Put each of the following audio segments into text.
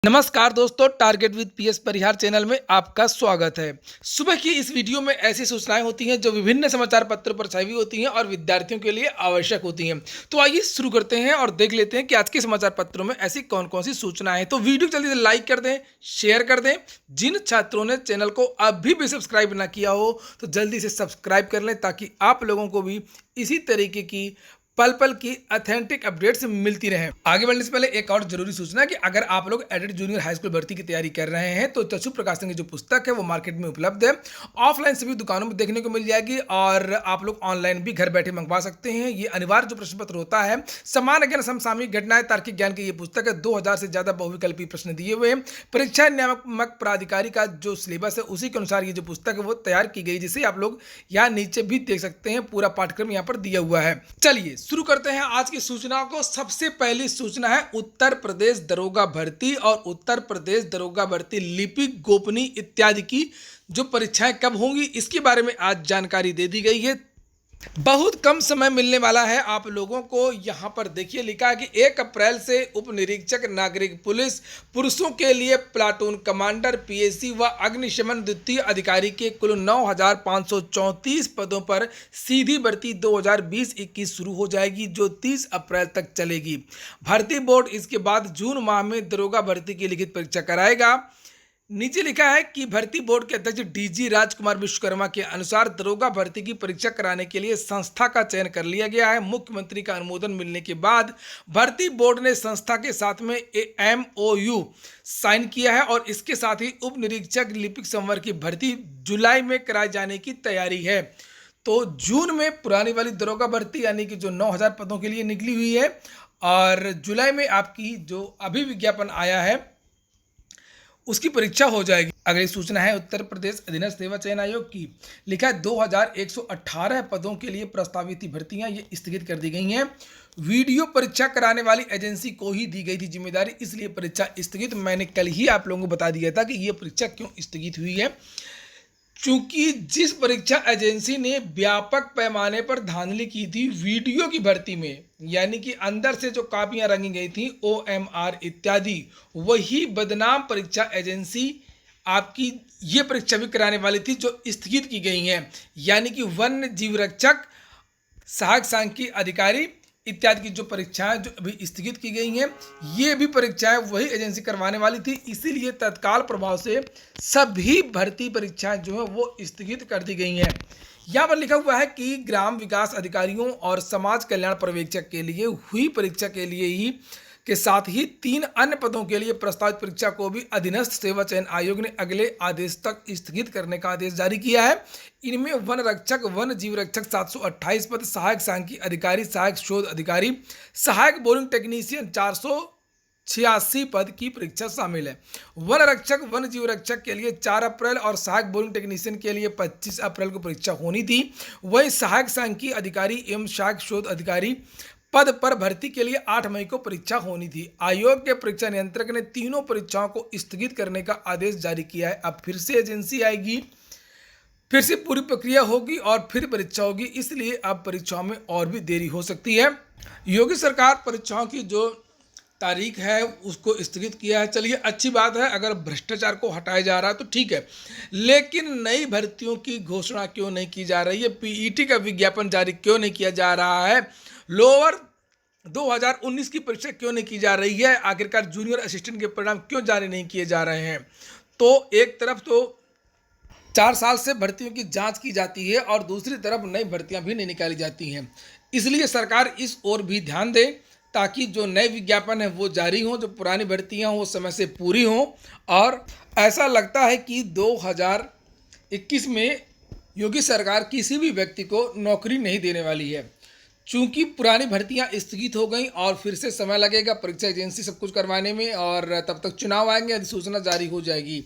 नमस्कार दोस्तों, target with PS Parihar channel में आपका स्वागत है। सुबह की इस वीडियो में ऐसी सूचनाएं होती हैं जो विभिन्न समाचार पत्रों पर छाई हुई होती हैं और विद्यार्थियों के लिए आवश्यक होती हैं। तो आइए शुरू करते हैं और देख लेते हैं कि आज के समाचार पत्रों में ऐसी कौन कौन सी सूचनाएं हैं। तो वीडियो को जल्दी से लाइक कर दें, शेयर कर दें। जिन छात्रों ने चैनल को अभी भी सब्सक्राइब ना किया हो तो जल्दी से सब्सक्राइब कर लें ताकि आप लोगों को भी इसी तरीके की पल पल की ऑथेंटिक अपडेट्स मिलती रहे। आगे बढ़ने से पहले एक और जरूरी सूचना कि अगर आप लोग एडेड जूनियर हाई स्कूल भर्ती की तैयारी कर रहे हैं तो चक्षु प्रकाशन की जो पुस्तक है वो मार्केट में उपलब्ध है। ऑफलाइन सभी दुकानों में देखने को मिल जाएगी और आप लोग ऑनलाइन भी घर बैठे मंगवा सकते हैं। ये अनिवार्य जो प्रश्न पत्र होता है, सामान्य ज्ञान, समसामयिक घटनाएं, तार्किक ज्ञान की ये पुस्तक है। 2000 से ज्यादा बहुविकल्पी प्रश्न दिए हुए हैं। परीक्षा नियामक प्राधिकारी का जो सिलेबस है उसी के अनुसार ये जो पुस्तक है वो तैयार की गई, जिसे आप लोग यहाँ नीचे भी देख सकते हैं। पूरा पाठ्यक्रम यहाँ पर दिया हुआ है। चलिए शुरू करते हैं आज की सूचना को। सबसे पहली सूचना है उत्तर प्रदेश दरोगा भर्ती और उत्तर प्रदेश दरोगा भर्ती लिपिक, गोपनीय इत्यादि की जो परीक्षाएं कब होंगी इसके बारे में आज जानकारी दे दी गई है। बहुत कम समय मिलने वाला है आप लोगों को। यहाँ पर देखिए लिखा है कि 1 अप्रैल से उप निरीक्षक नागरिक पुलिस, पुरुषों के लिए प्लाटून कमांडर, पीएसी व अग्निशमन द्वितीय अधिकारी के कुल 9,534 पदों पर सीधी भर्ती 2020-21 शुरू हो जाएगी, जो 30 अप्रैल तक चलेगी। भर्ती बोर्ड इसके बाद जून माह में दरोगा भर्ती की लिखित परीक्षा कराएगा। नीचे लिखा है कि भर्ती बोर्ड के अध्यक्ष डीजी राजकुमार विश्वकर्मा के अनुसार दरोगा भर्ती की परीक्षा कराने के लिए संस्था का चयन कर लिया गया है। मुख्यमंत्री का अनुमोदन मिलने के बाद भर्ती बोर्ड ने संस्था के साथ में MOU साइन किया है और इसके साथ ही उप निरीक्षक लिपिक संवर्ग की भर्ती जुलाई में कराए जाने की तैयारी है। तो जून में पुरानी वाली दरोगा भर्ती यानी कि जो 9,000 पदों के लिए निकली हुई है और जुलाई में आपकी जो अभी विज्ञापन आया है उसकी परीक्षा हो जाएगी। अगली सूचना है उत्तर प्रदेश अधीनस्थ सेवा चयन आयोग की। लिखा है 2,118 पदों के लिए प्रस्तावित भर्तियां ये स्थगित कर दी गई हैं। वीडियो परीक्षा कराने वाली एजेंसी को ही दी गई थी जिम्मेदारी, इसलिए परीक्षा स्थगित। मैंने कल ही आप लोगों को बता दिया था कि ये परीक्षा क्यों स्थगित हुई है। चूंकि जिस परीक्षा एजेंसी ने व्यापक पैमाने पर धांधली की थी वीडियो की भर्ती में, यानी कि अंदर से जो कापियां रंगी गई थी OMR इत्यादि, वही बदनाम परीक्षा एजेंसी आपकी ये परीक्षा भी कराने वाली थी जो स्थगित की गई हैं। यानी कि वन्य जीव रक्षक, सहायक सांख्यिकी अधिकारी इत्यादि की जो परीक्षाएं जो अभी स्थगित की गई हैं, ये भी परीक्षाएं वही एजेंसी करवाने वाली थी, इसीलिए तत्काल प्रभाव से सभी भर्ती परीक्षाएं जो है वो स्थगित कर दी गई हैं। यहाँ पर लिखा हुआ है कि ग्राम विकास अधिकारियों और समाज कल्याण पर्यवेक्षक के लिए हुई परीक्षा के लिए ही के साथ ही 3 अन्य पदों के लिए प्रस्तावित परीक्षा को भी अधीनस्थ सेवा चयन आयोग ने अगले आदेश तक स्थगित करने का आदेश जारी किया है। इनमें वन रक्षक, वन जीव रक्षक 728 पद, सहायक सांख्यिकी अधिकारी, सहायक शोध अधिकारी, सहायक बोरिंग टेक्नीशियन 486 पद की परीक्षा शामिल है। वन रक्षक, वन जीव रक्षक के लिए 4 अप्रैल और सहायक बोरिंग टेक्नीशियन के लिए 25 अप्रैल को परीक्षा होनी थी। वहीं सहायक सांख्यिकी अधिकारी एवं सहायक शोध अधिकारी पद पर भर्ती के लिए 8 मई को परीक्षा होनी थी। आयोग के परीक्षा नियंत्रक ने तीनों परीक्षाओं को स्थगित करने का आदेश जारी किया है। अब फिर से एजेंसी आएगी, फिर से पूरी प्रक्रिया होगी और फिर परीक्षा होगी, इसलिए अब परीक्षाओं में और भी देरी हो सकती है। योगी सरकार परीक्षाओं की जो तारीख है उसको स्थगित किया है। चलिए अच्छी बात है, अगर भ्रष्टाचार को हटाया जा रहा है तो ठीक है, लेकिन नई भर्तियों की घोषणा क्यों नहीं की जा रही है? PET का विज्ञापन जारी क्यों नहीं किया जा रहा है? लोअर 2019 की परीक्षा क्यों नहीं की जा रही है? आखिरकार जूनियर असिस्टेंट के परिणाम क्यों जारी नहीं किए जा रहे हैं? तो एक तरफ तो 4 साल से भर्तियों की जांच की जाती है और दूसरी तरफ नई भर्तियां भी नहीं निकाली जाती हैं। इसलिए सरकार इस ओर भी ध्यान दे ताकि जो नए विज्ञापन है वो जारी हों, जो पुरानी भर्तियां हों वो समय से पूरी हों। और ऐसा लगता है कि 2021 में योगी सरकार किसी भी व्यक्ति को नौकरी नहीं देने वाली है। चूंकि पुरानी भर्तियां स्थगित हो गई और फिर से समय लगेगा परीक्षा एजेंसी सब कुछ करवाने में और तब तक चुनाव आएंगे, अधिसूचना जारी हो जाएगी।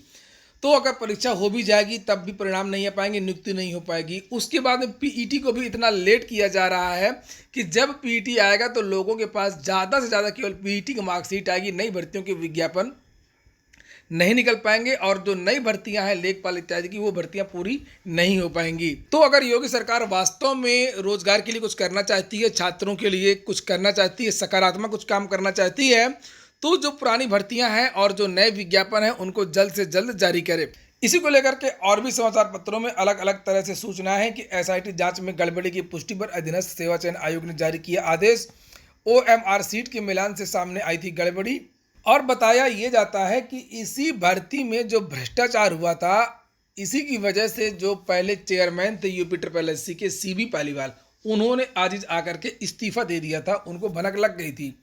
तो अगर परीक्षा हो भी जाएगी तब भी परिणाम नहीं आ पाएंगे, नियुक्ति नहीं हो पाएगी। उसके बाद में PET को भी इतना लेट किया जा रहा है कि जब PET आएगा तो लोगों के पास ज़्यादा से ज़्यादा केवल PET की मार्कशीट आएगी, नई भर्तियों के विज्ञापन नहीं निकल पाएंगे और जो नई भर्तियां हैं लेखपाल इत्यादि की वो भर्तियां पूरी नहीं हो पाएंगी। तो अगर योगी सरकार वास्तव में रोजगार के लिए कुछ करना चाहती है, छात्रों के लिए कुछ करना चाहती है, सकारात्मक कुछ काम करना चाहती है, तो जो पुरानी भर्तियां हैं और जो नए विज्ञापन हैं उनको जल्द से जल्द जारी करे। इसी को लेकर के और भी समाचार पत्रों में अलग अलग तरह से सूचना है कि एसआईटी जांच में गड़बड़ी की पुष्टि पर अधीनस्थ सेवा चयन आयोग ने जारी किया आदेश। ओएमआर सीट के मिलान से सामने आई थी गड़बड़ी और बताया ये जाता है कि इसी भर्ती में जो भ्रष्टाचार हुआ था, इसी की वजह से जो पहले चेयरमैन थे यूपी ट्रिपल एससी के सीबी पालीवाल, उन्होंने आज आकर के इस्तीफा दे दिया था, उनको भनक लग गई थी।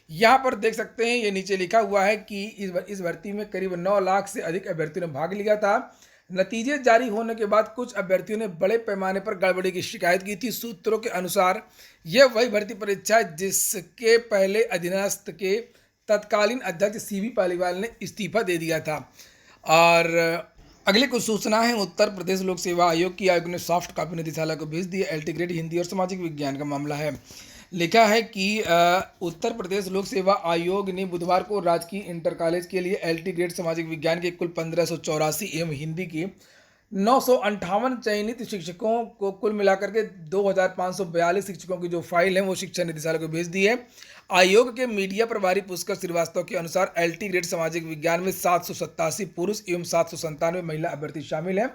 यहाँ पर देख सकते हैं, ये नीचे लिखा हुआ है कि इस भर्ती में करीब 9 लाख से अधिक अभ्यर्थियों ने भाग लिया था। नतीजे जारी होने के बाद कुछ अभ्यर्थियों ने बड़े पैमाने पर गड़बड़ी की शिकायत की थी। सूत्रों के अनुसार यह वही भर्ती परीक्षा है जिसके पहले अधीनस्थ के तत्कालीन अध्यक्ष सीबी पालीवाल ने इस्तीफा दे दिया था। और अगली कुछ सूचना है उत्तर प्रदेश लोक सेवा आयोग की। आयोग ने सॉफ्ट कॉपी निदेशालय को भेज दी। एलटी ग्रेड हिंदी और सामाजिक विज्ञान का मामला है। लिखा है कि उत्तर प्रदेश लोक सेवा आयोग ने बुधवार को राजकीय इंटर कॉलेज के लिए एलटी ग्रेड सामाजिक विज्ञान के कुल 1584 एवं हिंदी के 958 चयनित शिक्षकों को कुल मिलाकर के 2542 शिक्षकों की जो फाइल है वो शिक्षा निदेशालय को भेज दी है। आयोग के मीडिया प्रभारी पुष्कर श्रीवास्तव के अनुसार एलटी ग्रेड सामाजिक विज्ञान में 787 पुरुष एवं 797 महिला अभ्यर्थी शामिल हैं,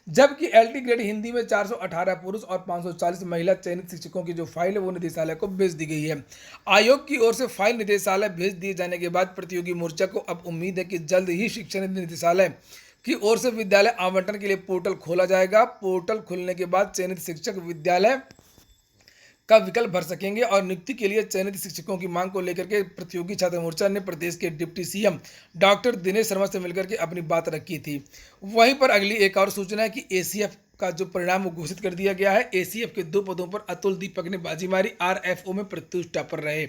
जबकि एलटी ग्रेड हिंदी में 418 पुरुष और 540 महिला चयनित शिक्षकों की जो फाइल है वो निदेशालय को भेज दी गई है। आयोग की ओर से फाइल निदेशालय भेज दिए जाने के बाद प्रतियोगी मोर्चा को अब उम्मीद है कि जल्द ही शिक्षा निदेशालय की ओर से विद्यालय आवंटन के लिए पोर्टल खोला जाएगा। पोर्टल खुलने के बाद चयनित शिक्षक विद्यालय का विकल्प भर सकेंगे और नियुक्ति के लिए चयनित शिक्षकों की मांग को लेकर के प्रतियोगी छात्र मोर्चा ने प्रदेश के deputy CM doctor Dinesh Sharma से मिलकर के अपनी बात रखी थी। वहीं पर अगली एक और सूचना है कि एसीएफ का जो परिणाम घोषित कर दिया गया है। एसीएफ के 2 पदों पर अतुल दीपक ने बाजी मारी। आरएफओ में प्रत्युष टॉपर रहे।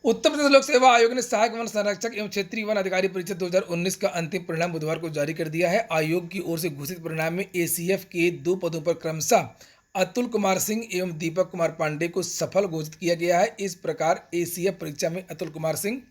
उत्तर प्रदेश लोक सेवा आयोग ने सहायक वन संरक्षक एवं क्षेत्रीय वन अधिकारी परीक्षा 2019 का अंतिम परिणाम बुधवार को जारी कर दिया है। आयोग की ओर से घोषित परिणाम में एसीएफ के 2 पदों पर क्रमशः अतुल कुमार सिंह एवं दीपक कुमार पांडे को सफल घोषित किया गया है। इस प्रकार एसीएफ परीक्षा में अतुल कुमार सिंह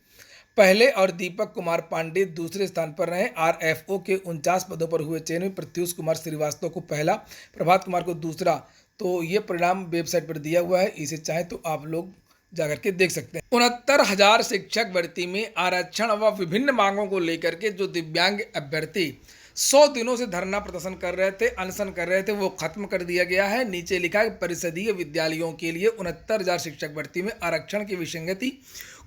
पहले और दीपक कुमार पांडे दूसरे स्थान पर रहे। आरएफओ के 49 पदों पर हुए चयन में प्रत्युष कुमार श्रीवास्तव को पहला, प्रभात कुमार को दूसरा। तो ये परिणाम वेबसाइट पर दिया हुआ है, इसे चाहे तो आप लोग जाकर के देख सकते हैं। 69,000 शिक्षक भर्ती में आरक्षण व विभिन्न मांगों को लेकर के जो दिव्यांग अभ्यर्थी 100 दिनों से धरना प्रदर्शन कर रहे थे, अनशन कर रहे थे, वो खत्म कर दिया गया है। नीचे लिखा है परिषदीय विद्यालयों के लिए 69,000 शिक्षक भर्ती में आरक्षण की विसंगति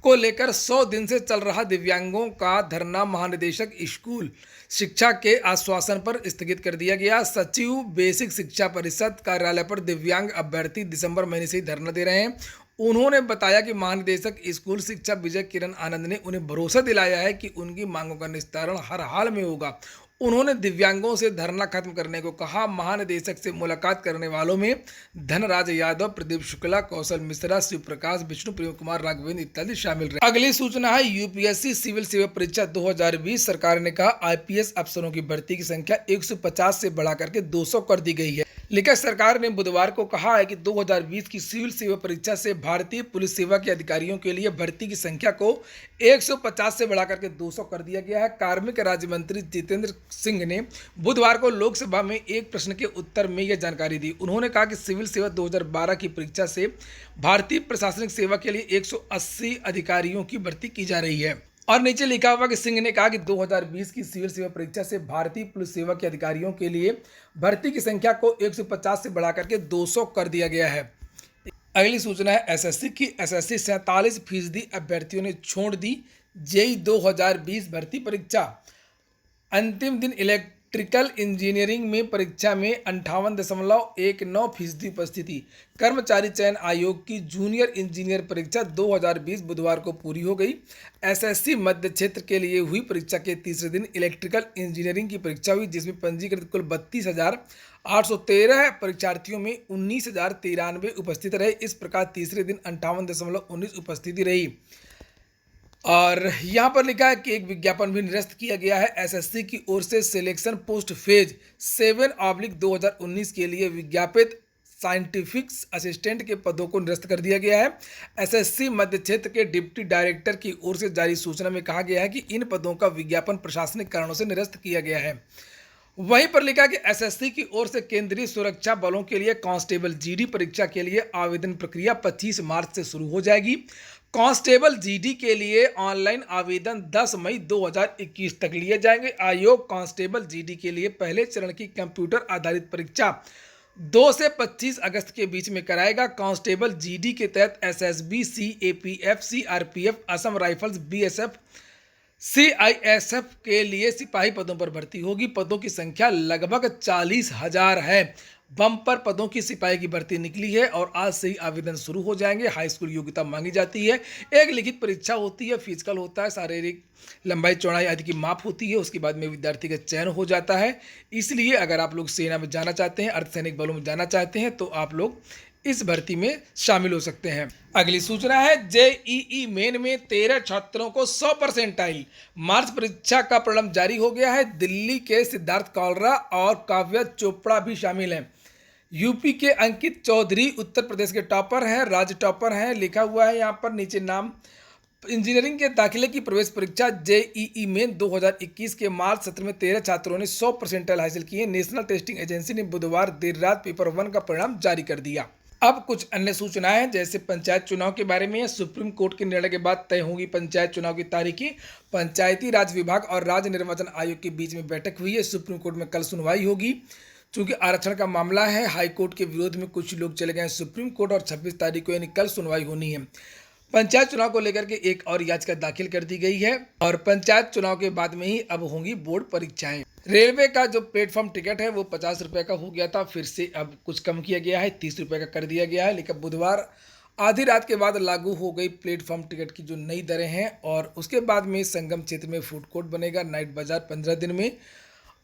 को लेकर 100 दिन से चल रहा दिव्यांगों का धरना महानिदेशक स्कूल शिक्षा के आश्वासन पर स्थगित कर दिया गया। सचिव बेसिक शिक्षा परिषद कार्यालय पर दिव्यांग अभ्यर्थी दिसंबर महीने से ही धरना दे रहे हैं। उन्होंने बताया कि महानिदेशक स्कूल शिक्षा विजय किरण आनंद ने उन्हें भरोसा दिलाया है कि उनकी मांगों का निस्तारण हर हाल में होगा। उन्होंने दिव्यांगों से धरना खत्म करने को कहा। महानिदेशक से मुलाकात करने वालों में धनराज यादव, प्रदीप शुक्ला, कौशल मिश्रा, शिव प्रकाश, विष्णु प्रेम कुमार, राघवेंद्र इत्यादि शामिल रहे। अगली सूचना है यूपीएससी सिविल सेवा परीक्षा 2020। सरकार ने कहा आईपीएस अफसरों की भर्ती की संख्या 150 से बढ़ाकर के 200 कर दी गई है। लेकिन सरकार ने बुधवार को कहा है कि 2020 की सिविल सेवा परीक्षा से भारतीय पुलिस सेवा के अधिकारियों के लिए भर्ती की संख्या को 150 से बढ़ाकर के 200 कर दिया गया है। कार्मिक राज्य मंत्री जितेंद्र सिंह ने बुधवार को लोकसभा में एक प्रश्न के उत्तर में यह जानकारी दी। उन्होंने कहा कि सिविल सेवा 2012 की परीक्षा से भारतीय प्रशासनिक सेवा के लिए 180 अधिकारियों की भर्ती की जा रही है। और नीचे लिखा हुआ कि सिंह ने कहा कि 2020 की सिविल सेवा परीक्षा से भारतीय पुलिस सेवा के अधिकारियों के लिए भर्ती की संख्या को 150 से बढ़ाकर के 200 कर दिया गया है। अगली सूचना है एसएससी की। एसएससी 47% अभ्यर्थियों ने छोड़ दी जेईई 2020 भर्ती परीक्षा। अंतिम दिन इलेक्ट्रिकल इंजीनियरिंग में परीक्षा में 58.19% उपस्थिति। कर्मचारी चयन आयोग की जूनियर इंजीनियर परीक्षा 2020 बुधवार को पूरी हो गई। एसएससी मध्य क्षेत्र के लिए हुई परीक्षा के तीसरे दिन इलेक्ट्रिकल इंजीनियरिंग की परीक्षा हुई, जिसमें पंजीकृत कुल 32,813 परीक्षार्थियों में 19,093 उपस्थित रहे। इस प्रकार तीसरे दिन 58.19 उपस्थिति रही। और यहाँ पर लिखा है कि एक विज्ञापन भी निरस्त किया गया है। एसएससी की ओर से सिलेक्शन पोस्ट फेज 7/2019 के लिए विज्ञापित साइंटिफिक असिस्टेंट के पदों को निरस्त कर दिया गया है। एसएससी मध्य क्षेत्र के डिप्टी डायरेक्टर की ओर से जारी सूचना में कहा गया है कि इन पदों का विज्ञापन प्रशासनिक कारणों से निरस्त किया गया है। वहीं पर लिखा कि एसएससी की ओर से केंद्रीय सुरक्षा बलों के लिए कांस्टेबल जीडी परीक्षा के लिए आवेदन प्रक्रिया 25 मार्च से शुरू हो जाएगी। कांस्टेबल जीडी के लिए ऑनलाइन आवेदन 10 मई 2021 तक लिए जाएंगे। आयोग कांस्टेबल जीडी के लिए पहले चरण की कंप्यूटर आधारित परीक्षा 2 से 25 अगस्त के बीच में कराएगा। कांस्टेबल जीडी के तहत SSB, CAPF, CRPF, Assam rifles, BSF, CISF के लिए सिपाही पदों पर भर्ती होगी। पदों की संख्या लगभग 40,000 है। बम्पर पदों की सिपाही की भर्ती निकली है और आज से ही आवेदन शुरू हो जाएंगे। हाई स्कूल योग्यता मांगी जाती है। एक लिखित परीक्षा होती है, फिजिकल होता है, शारीरिक लंबाई चौड़ाई आदि की माप होती है। उसके बाद में विद्यार्थी का चयन हो जाता है। इसलिए अगर आप लोग सेना में जाना चाहते हैं, अर्धसैनिक बलों में जाना चाहते हैं, तो आप लोग इस भर्ती में शामिल हो सकते हैं। अगली सूचना है जेईई मेन में 13 छात्रों को 100% मार्च परीक्षा का परिणाम जारी हो गया है। दिल्ली के सिद्धार्थ कौलरा और काव्या चोपड़ा भी शामिल हैं। यूपी के अंकित चौधरी उत्तर प्रदेश के टॉपर हैं, राज्य टॉपर हैं। लिखा हुआ है यहाँ पर नीचे नाम। इंजीनियरिंग के दाखिले की प्रवेश परीक्षा जेईई मेन 2021 के मार्च सत्र में 13 छात्रों ने 100% हासिल किए। नेशनल टेस्टिंग एजेंसी ने बुधवार देर रात पेपर 1 का परिणाम जारी कर दिया। अब कुछ अन्य सूचनाएं जैसे पंचायत चुनाव के बारे में। सुप्रीम कोर्ट के निर्णय के बाद तय होगी पंचायत चुनाव की तारीखें। पंचायती राज विभाग और राज्य निर्वाचन आयोग के बीच में बैठक हुई है। सुप्रीम कोर्ट में कल सुनवाई होगी। चूंकि आरक्षण का मामला है, हाई कोर्ट के विरोध में कुछ लोग चले गए सुप्रीम कोर्ट और 26 तारीख को यानी कल सुनवाई होनी है। पंचायत चुनाव को लेकर के एक और याचिका दाखिल कर दी गई है और पंचायत चुनाव के बाद में ही अब होंगी बोर्ड परीक्षाएं। रेलवे का जो प्लेटफॉर्म टिकट है वो 50 रुपये का हो गया था, फिर से अब कुछ कम किया गया है, 30 रुपये का कर दिया गया है। लेकिन बुधवार आधी रात के बाद लागू हो गई प्लेटफॉर्म टिकट की जो नई दरें हैं और उसके बाद में संगम क्षेत्र में फूड कोर्ट बनेगा, नाइट बाजार 15 दिन में,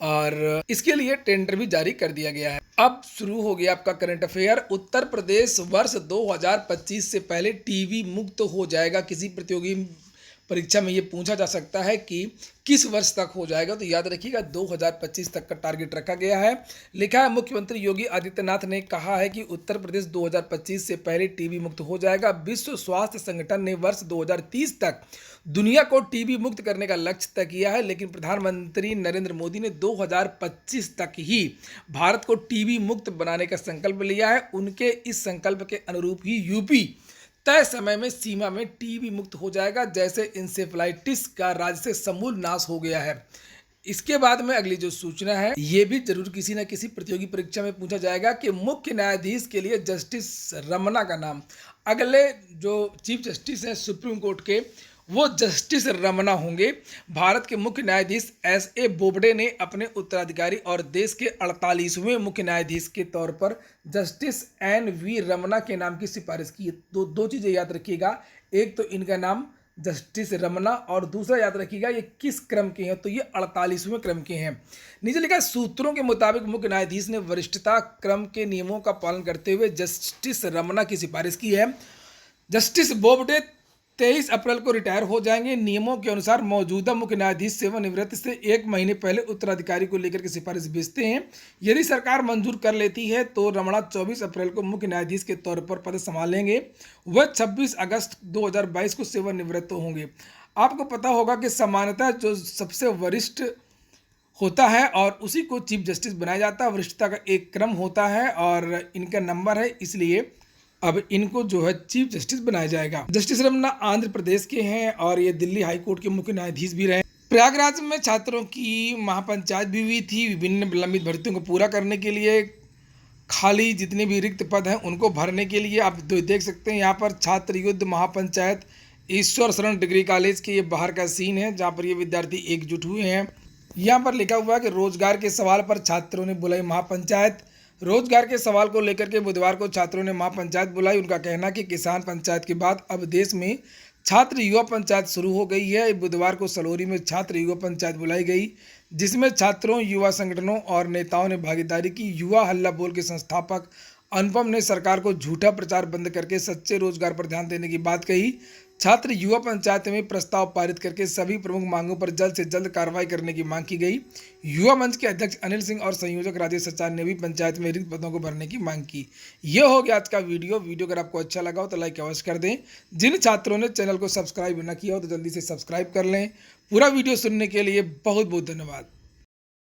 और इसके लिए टेंडर भी जारी कर दिया गया है। अब शुरू हो गया आपका करंट अफेयर। उत्तर प्रदेश वर्ष 2025 से पहले टीबी मुक्त हो जाएगा। किसी प्रतियोगी परीक्षा में ये पूछा जा सकता है कि किस वर्ष तक हो जाएगा, तो याद रखिएगा 2025 तक का टारगेट रखा गया है। लिखा है मुख्यमंत्री योगी आदित्यनाथ ने कहा है कि उत्तर प्रदेश 2025 से पहले टीबी मुक्त हो जाएगा। विश्व स्वास्थ्य संगठन ने वर्ष 2030 तक दुनिया को टीबी मुक्त करने का लक्ष्य तय किया है, लेकिन प्रधानमंत्री नरेंद्र मोदी ने 2025 तक ही भारत को टीबी मुक्त बनाने का संकल्प लिया है। उनके इस संकल्प के अनुरूप ही यूपी तय समय में सीमा में टीबी मुक्त हो जाएगा। जैसे इंसेफ्लाइटिस का राज्य से समूल नाश हो गया है। इसके बाद में अगली जो सूचना है ये भी जरूर किसी न किसी प्रतियोगी परीक्षा में पूछा जाएगा कि मुख्य न्यायाधीश के लिए जस्टिस रमन्ना का नाम। अगले जो चीफ जस्टिस हैं सुप्रीम कोर्ट के वो जस्टिस रमन्ना होंगे। भारत के मुख्य न्यायाधीश एस.ए. बोबडे ने अपने उत्तराधिकारी और देश के 48वें मुख्य न्यायाधीश के तौर पर जस्टिस एन.वी. रमन्ना के नाम की सिफारिश की है। दो चीज़ें याद रखिएगा, एक तो इनका नाम जस्टिस रमन्ना और दूसरा याद रखिएगा ये किस क्रम के हैं, तो ये 48वें क्रम के हैं। नीचे लिखा है सूत्रों के मुताबिक मुख्य न्यायाधीश ने वरिष्ठता क्रम के नियमों का पालन करते हुए जस्टिस रमन्ना की सिफारिश की है। जस्टिस बोबडे 23 अप्रैल को रिटायर हो जाएंगे। नियमों के अनुसार मौजूदा मुख्य न्यायाधीश सेवानिवृत्ति से 1 महीने पहले उत्तराधिकारी को लेकर के सिफारिश भेजते हैं। यदि सरकार मंजूर कर लेती है तो रमन्ना 24 अप्रैल को मुख्य न्यायाधीश के तौर पर पद संभालेंगे। वह 26 अगस्त 2022 को सेवानिवृत्त होंगे। आपको पता होगा कि सामान्यतः जो सबसे वरिष्ठ होता है और उसी को चीफ जस्टिस बनाया जाता है। वरिष्ठता का एक क्रम होता है और इनका नंबर है, इसलिए अब इनको जो है चीफ जस्टिस बनाया जाएगा। जस्टिस रमन्ना आंध्र प्रदेश के हैं और ये दिल्ली हाई कोर्ट के मुख्य न्यायाधीश भी रहे। प्रयागराज में छात्रों की महापंचायत भी हुई थी। विभिन्न लंबित भर्तियों को पूरा करने के लिए खाली जितने भी रिक्त पद हैं उनको भरने के लिए आप देख सकते हैं यहाँ पर छात्र युद्ध महापंचायत ईश्वर शरण डिग्री कॉलेज के ये बाहर का सीन है जहाँ पर ये विद्यार्थी एकजुट हुए हैं। यहाँ पर लिखा हुआ है कि रोजगार के सवाल पर छात्रों ने बुलाई महापंचायत। रोजगार के सवाल को लेकर के बुधवार को छात्रों ने महापंचायत बुलाई। उनका कहना कि किसान पंचायत के बाद अब देश में छात्र युवा पंचायत शुरू हो गई है। बुधवार को सलोरी में छात्र युवा पंचायत बुलाई गई जिसमें छात्रों, युवा संगठनों और नेताओं ने भागीदारी की। युवा हल्ला बोल के संस्थापक अनुपम ने सरकार को झूठा प्रचार बंद करके सच्चे रोजगार पर ध्यान देने की बात कही। छात्र युवा पंचायत में प्रस्ताव पारित करके सभी प्रमुख मांगों पर जल्द से जल्द कार्रवाई करने की मांग की गई। युवा मंच के अध्यक्ष अनिल सिंह और संयोजक राजेश सचार ने भी पंचायत में रिक्त पदों को भरने की मांग की। यह हो गया आज का वीडियो अगर आपको अच्छा लगा हो तो लाइक अवश्य कर दें। जिन छात्रों ने चैनल को सब्सक्राइब न किया हो तो जल्दी से सब्सक्राइब कर लें। पूरा वीडियो सुनने के लिए बहुत बहुत धन्यवाद।